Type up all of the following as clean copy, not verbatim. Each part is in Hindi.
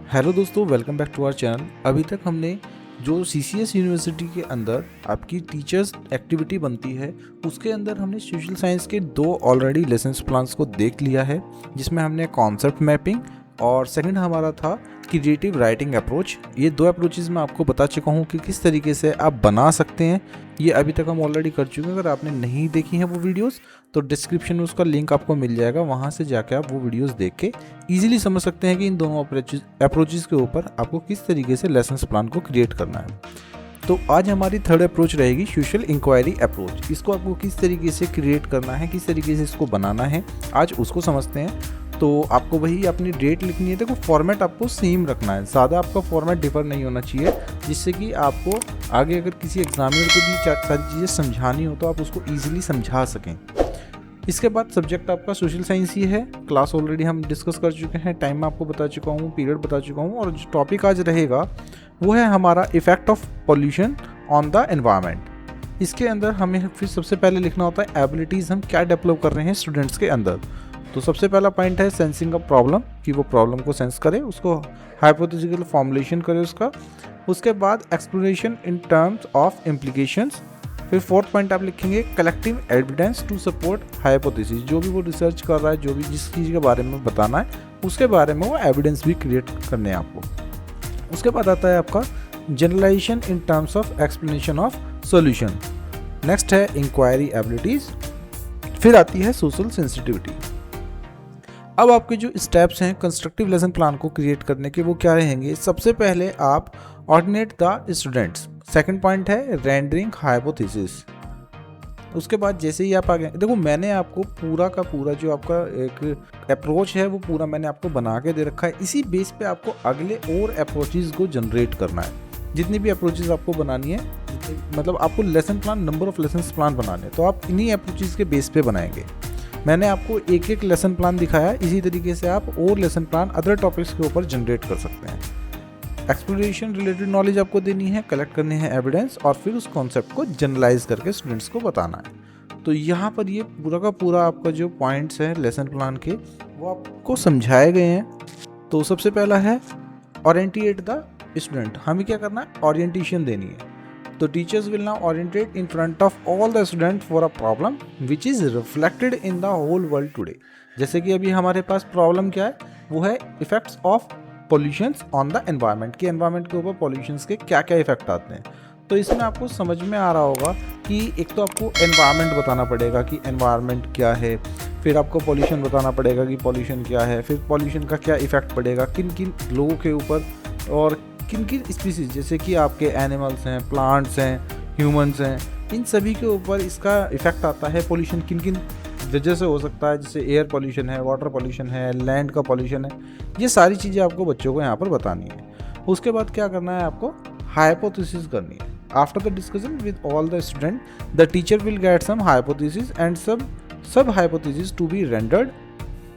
हेलो दोस्तों, welcome back to our channel. अभी तक हमने जो सीसीएस यूनिवर्सिटी के अंदर आपकी टीचर्स एक्टिविटी बनती है उसके अंदर हमने सोशल साइंस के दो ऑलरेडी लेसन्स प्लान्स को देख लिया है, जिसमें हमने कॉन्सेप्ट मैपिंग और सेकंड हमारा था क्रिएटिव राइटिंग अप्रोच। ये दो अप्रोचेस मैं आपको बता चुका हूँ कि किस तरीके से आप बना सकते हैं। ये अभी तक हम ऑलरेडी कर चुके हैं। अगर आपने नहीं देखी हैं वो वीडियोस तो डिस्क्रिप्शन में उसका लिंक आपको मिल जाएगा, वहाँ से जाके आप वो वीडियोस देख के ईजिली समझ सकते हैं कि इन दोनों अप्रोचेस के ऊपर आपको किस तरीके से लेसन्स प्लान को क्रिएट करना है। तो आज हमारी थर्ड अप्रोच रहेगी सोशल इंक्वायरी अप्रोच। इसको आपको किस तरीके से क्रिएट करना है, किस तरीके से इसको बनाना है, आज उसको समझते हैं। तो आपको वही अपनी डेट लिखनी है। देखो फॉर्मेट आपको सेम रखना है, ज़्यादा आपका फॉर्मेट डिफर नहीं होना चाहिए, जिससे कि आपको आगे अगर किसी एग्जामिनर को भी सारी चीज़ें समझानी हो तो आप उसको ईजिली समझा सकें। इसके बाद सब्जेक्ट आपका सोशल साइंस ही है। क्लास ऑलरेडी हम डिस्कस कर चुके हैं, टाइम मैं आपको बता चुका हूँ, पीरियड बता चुका हूँ, और जो टॉपिक आज रहेगा वो है हमारा effect of pollution on the environment. इसके अंदर हमें फिर सबसे पहले लिखना होता है एबिलिटीज़ हम क्या डेवलप कर रहे हैं स्टूडेंट्स के अंदर। तो सबसे पहला पॉइंट है सेंसिंग अ प्रॉब्लम, कि वो प्रॉब्लम को सेंस करे, उसको हाइपोथेटिकल फॉर्मुलेशन करे उसका। उसके बाद exploration in terms of implications. फिर फोर्थ पॉइंट आप लिखेंगे collective evidence to support hypothesis. जो भी वो रिसर्च कर रहा है, जो भी जिस चीज़ के बारे में बताना है उसके बारे में वो एविडेंस भी क्रिएट करने हैं आपको। उसके बाद आता है आपका generalization in terms of explanation of solution. Next है इंक्वायरी एबिलिटीज़। फिर आती है सोशल सेंसिटिविटी। अब आपके जो स्टेप्स हैं कंस्ट्रक्टिव लेसन प्लान को क्रिएट करने के वो क्या रहेंगे। सबसे पहले आप ordinate the students. Second point है रेंडरिंग हाइपोथेसिस। उसके बाद जैसे ही आप आ गए, देखो मैंने आपको पूरा का पूरा जो आपका एक अप्रोच है वो पूरा मैंने आपको बना के दे रखा है। इसी बेस पे आपको अगले और अप्रोचेस को जनरेट करना है। जितनी भी अप्रोचेस आपको बनानी है, मतलब आपको lesson plan, number of lesson plan बनाने हैं, तो आप इन्हीं अप्रोचेस के बेस पे बनाएंगे। मैंने आपको एक एक लेसन प्लान दिखाया, इसी तरीके से आप और लेसन प्लान अदर टॉपिक्स के ऊपर जनरेट कर सकते हैं। एक्सप्लोरेशन रिलेटेड नॉलेज आपको देनी है, कलेक्ट करने हैं एविडेंस, और फिर उस कॉन्सेप्ट को जनरलाइज करके स्टूडेंट्स को बताना है। तो यहाँ पर ये पूरा का पूरा आपका जो पॉइंट्स है लेसन प्लान के वो आपको समझाए गए हैं। तो सबसे पहला है ओरिएंटेट द स्टूडेंट। हमें क्या करना है, ओरिएंटेशन देनी है। तो teachers will now orientate in front of all the student for a problem which is reflected in the whole world today. जैसे कि अभी हमारे पास प्रॉब्लम क्या है, वो है effects of pollutions on the environment, कि एनवायरनमेंट के ऊपर पॉल्यूशंस के क्या क्या इफेक्ट आते हैं। तो इसमें आपको समझ में आ रहा होगा कि एक तो आपको एनवायरनमेंट बताना पड़ेगा कि एनवायरनमेंट क्या है, फिर आपको पॉल्यूशन बताना पड़ेगा कि पॉल्यूशन क्या है, फिर पॉल्यूशन का क्या इफेक्ट पड़ेगा किन किन लोगों के ऊपर और किन किन स्पीसीज, जैसे कि आपके एनिमल्स हैं, प्लांट्स हैं, ह्यूमंस हैं, इन सभी के ऊपर इसका इफेक्ट आता है। पॉल्यूशन किन किन वजह से हो सकता है, जैसे एयर पॉल्यूशन है, वाटर पॉल्यूशन है, लैंड का पॉल्यूशन है। ये सारी चीज़ें आपको बच्चों को यहाँ पर बतानी है। उसके बाद क्या करना है, आपको हाइपोथेसिस करनी है। After the discussion with all the student the teacher will get some hypothesis and sub hypothesis to be rendered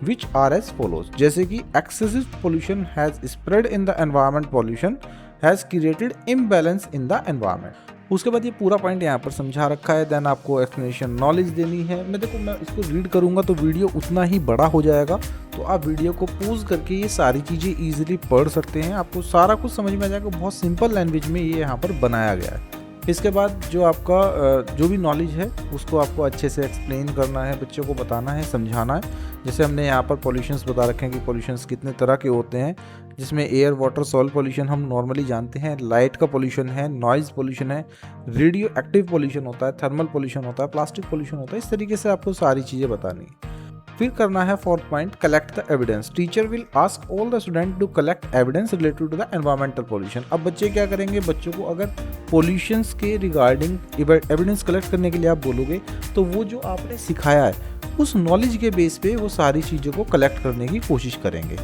which are as follows। जैसे कि excessive pollution has spread in the environment, pollution has created imbalance in the environment। उसके बाद ये पूरा पॉइंट यहाँ पर समझा रखा है। देन आपको एक्सप्लेनेशन नॉलेज देनी है। मैं इसको रीड करूँगा तो वीडियो उतना ही बड़ा हो जाएगा, तो आप वीडियो को पॉज करके ये सारी चीज़ें ईजिली पढ़ सकते हैं। आपको सारा कुछ समझ में आ जाएगा, बहुत सिंपल लैंग्वेज में ये यहाँ पर बनाया गया है। इसके बाद जो आपका जो भी नॉलेज है उसको आपको अच्छे से एक्सप्लेन करना है, बच्चों को बताना है, समझाना है। जैसे हमने यहाँ पर पॉल्यूशंस बता रखे हैं कि पॉल्यूशंस कितने तरह के होते हैं, जिसमें एयर, वाटर, सॉइल पॉल्यूशन हम नॉर्मली जानते हैं, लाइट का पॉल्यूशन है, नॉइज़ पॉल्यूशन है, रेडियो एक्टिव पॉल्यूशन होता है, थर्मल पॉल्यूशन होता है, प्लास्टिक पॉल्यूशन होता है। इस तरीके से आपको सारी चीज़ें बतानी है। फिर करना है fourth point, collect the evidence. Teacher will ask all the student to collect evidence related to the environmental pollution. अब बच्चे क्या करेंगे, बच्चों को अगर पॉल्यूशंस के रिगार्डिंग एविडेंस कलेक्ट करने के लिए आप बोलोगे तो वो जो आपने सिखाया है उस नॉलेज के बेस पे वो सारी चीज़ों को कलेक्ट करने की कोशिश करेंगे।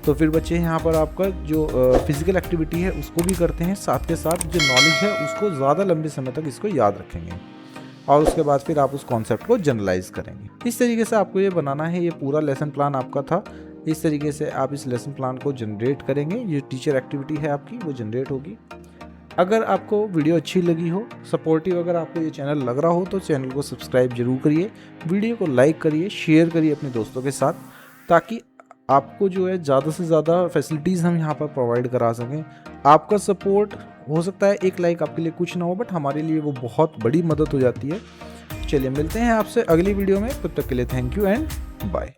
तो फिर बच्चे यहाँ पर आपका जो फिजिकल एक्टिविटी है उसको भी करते हैं, साथ के साथ जो नॉलेज है उसको ज़्यादा लंबे समय तक इसको याद रखेंगे, और उसके बाद फिर आप उस कॉन्सेप्ट को जनरलाइज करेंगे। इस तरीके से आपको ये बनाना है। ये पूरा लेसन प्लान आपका था। इस तरीके से आप इस लेसन प्लान को जनरेट करेंगे। ये टीचर एक्टिविटी है आपकी, वो जनरेट होगी। अगर आपको वीडियो अच्छी लगी हो, सपोर्टिव अगर आपको ये चैनल लग रहा हो, तो चैनल को सब्सक्राइब जरूर करिए, वीडियो को लाइक करिए, शेयर करिए अपने दोस्तों के साथ, ताकि आपको जो है ज़्यादा से ज़्यादा फैसिलिटीज़ हम यहाँ पर प्रोवाइड करा सकें। आपका सपोर्ट हो सकता है एक लाइक आपके लिए कुछ ना हो, बट हमारे लिए वो बहुत बड़ी मदद हो जाती है। चलिए मिलते हैं आपसे अगली वीडियो में, तब तक के लिए थैंक यू एंड बाय।